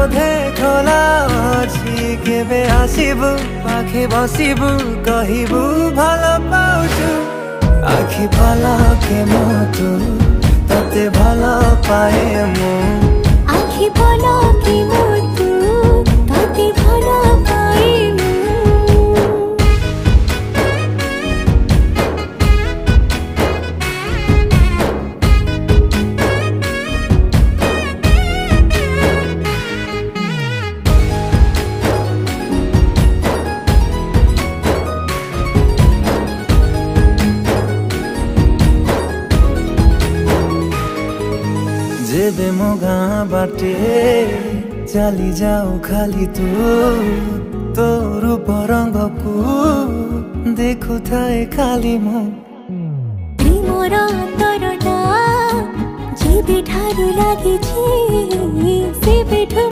बोधे खोला अछि केबे आसिबु पाखे बसिबु कहिबु भलो पाउछु आखि पलके मोतु तते भलो पाए मु आखि पलके मोतु तते भलो पाए मु जेबे मो गाँ बाटे चली जाऊ खाली तू रूप रंग को देखु थाए खाली मो प्रेमर तरटा जेबे ठारू लागिछि सेबे